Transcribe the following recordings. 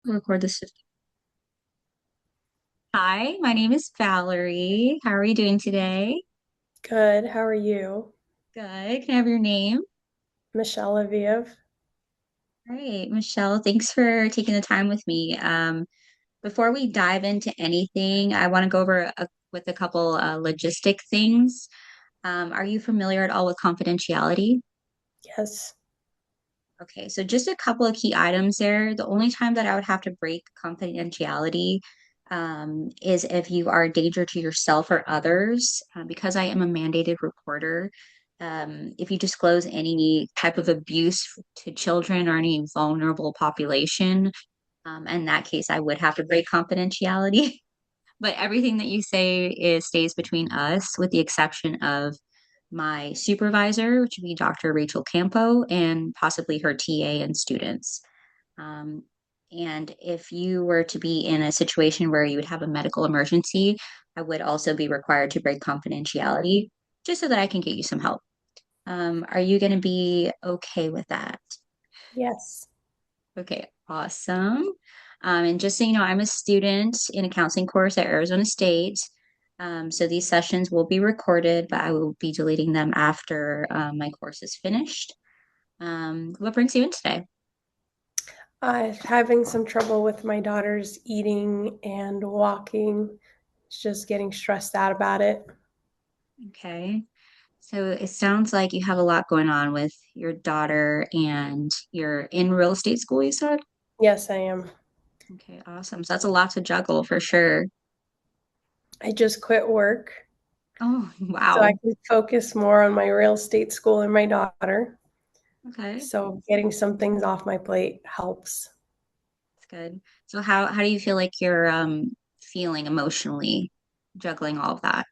Record this. Hi, my name is Valerie. How are you doing today? Good. How are you? Good. Can I have your name? Michelle Aviev. Great, Michelle. Thanks for taking the time with me. Before we dive into anything, I want to go over with a couple logistic things. Are you familiar at all with confidentiality? Yes. Okay, so just a couple of key items there. The only time that I would have to break confidentiality is if you are a danger to yourself or others. Because I am a mandated reporter, if you disclose any type of abuse to children or any vulnerable population, in that case, I would have to break confidentiality. But everything that you say is stays between us, with the exception of my supervisor, which would be Dr. Rachel Campo, and possibly her TA and students. Um, and if you were to be in a situation where you would have a medical emergency, I would also be required to break confidentiality just so that I can get you some help. Are you going to be okay with that? Yes. Okay, awesome. And just so you know, I'm a student in a counseling course at Arizona State. So these sessions will be recorded, but I will be deleting them after my course is finished. What brings you in today? I'm having some trouble with my daughter's eating and walking. She's just getting stressed out about it. Okay. So it sounds like you have a lot going on with your daughter and you're in real estate school, you said? Yes, I am. Okay, awesome. So that's a lot to juggle for sure. I just quit work Oh, so I wow. can focus more on my real estate school and my daughter. Okay, So getting some things off my plate helps. that's good. So how do you feel like you're feeling emotionally juggling all of that?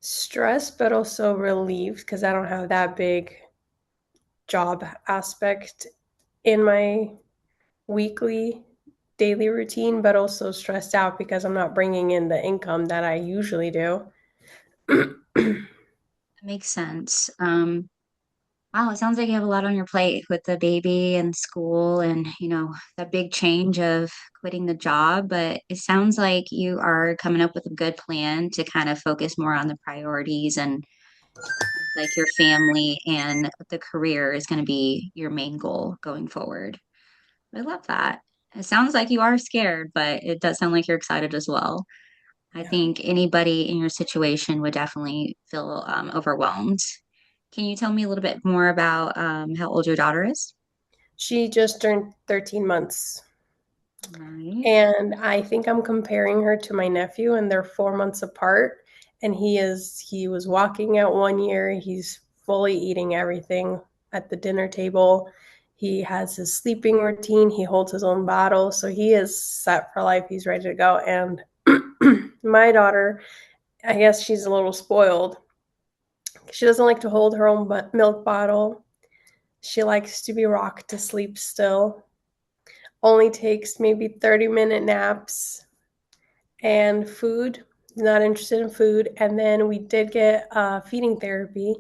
Stressed, but also relieved because I don't have that big job aspect in my weekly daily routine, but also stressed out because I'm not bringing in the income that I usually do. That makes sense. Wow, it sounds like you have a lot on your plate with the baby and school and, that big change of quitting the job. But it sounds like you are coming up with a good plan to kind of focus more on the priorities and like your family and the career is going to be your main goal going forward. I love that. It sounds like you are scared, but it does sound like you're excited as well. I Yeah. think anybody in your situation would definitely feel overwhelmed. Can you tell me a little bit more about how old your daughter is? She just turned 13 months. All right. And I think I'm comparing her to my nephew, and they're 4 months apart. And he was walking at 1 year. He's fully eating everything at the dinner table. He has his sleeping routine. He holds his own bottle. So he is set for life. He's ready to go. And my daughter, I guess she's a little spoiled. She doesn't like to hold her own milk bottle. She likes to be rocked to sleep still. Only takes maybe 30-minute naps and food. Not interested in food. And then we did get feeding therapy,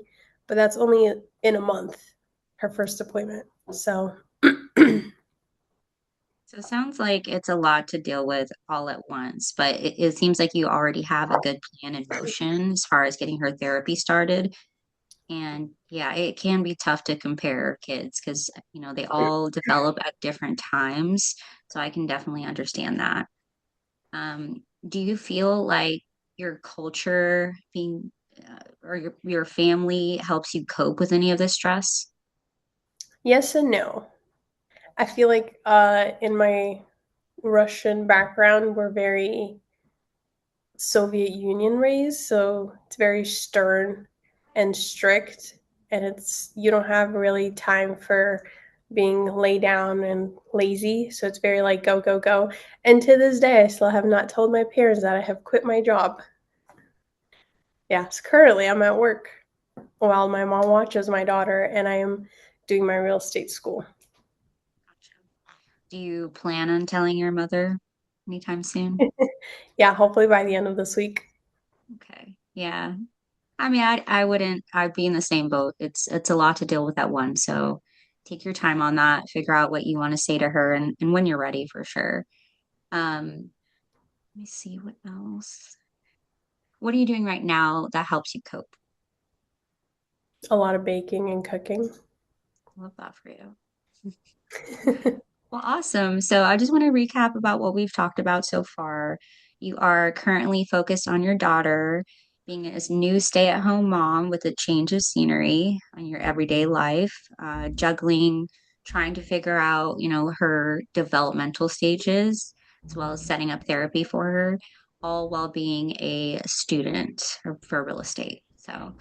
but that's only in a month, her first appointment. So, So it sounds like it's a lot to deal with all at once, but it seems like you already have a good plan in motion as far as getting her therapy started. And yeah, it can be tough to compare kids because, they all develop at different times. So I can definitely understand that. Do you feel like your culture being or your family helps you cope with any of this stress? yes and no. I feel like in my Russian background, we're very Soviet Union raised, so it's very stern and strict, and it's you don't have really time for being lay down and lazy, so it's very like go go go. And to this day, I still have not told my parents that I have quit my job. Yes, currently I'm at work while my mom watches my daughter, and I am doing my real estate school. Do you plan on telling your mother anytime soon? Yeah, hopefully by the end of this week. Okay. Yeah. I mean, I wouldn't, I'd be in the same boat. It's a lot to deal with at once. So take your time on that, figure out what you want to say to her and when you're ready for sure. Let me see what else. What are you doing right now that helps you cope? A lot of baking and cooking. Love that for you. Well, awesome. So I just want to recap about what we've talked about so far. You are currently focused on your daughter being a new stay-at-home mom with a change of scenery on your everyday life, juggling, trying to figure out, her developmental stages, as well as setting up therapy for her, all while being a student for real estate. So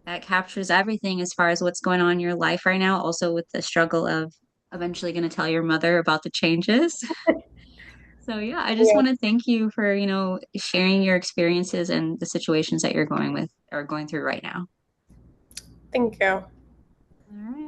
that captures everything as far as what's going on in your life right now, also with the struggle of eventually going to tell your mother about the changes. So yeah, I just Yeah, want to thank you for, sharing your experiences and the situations that you're going with or going through right now. thank you. All right.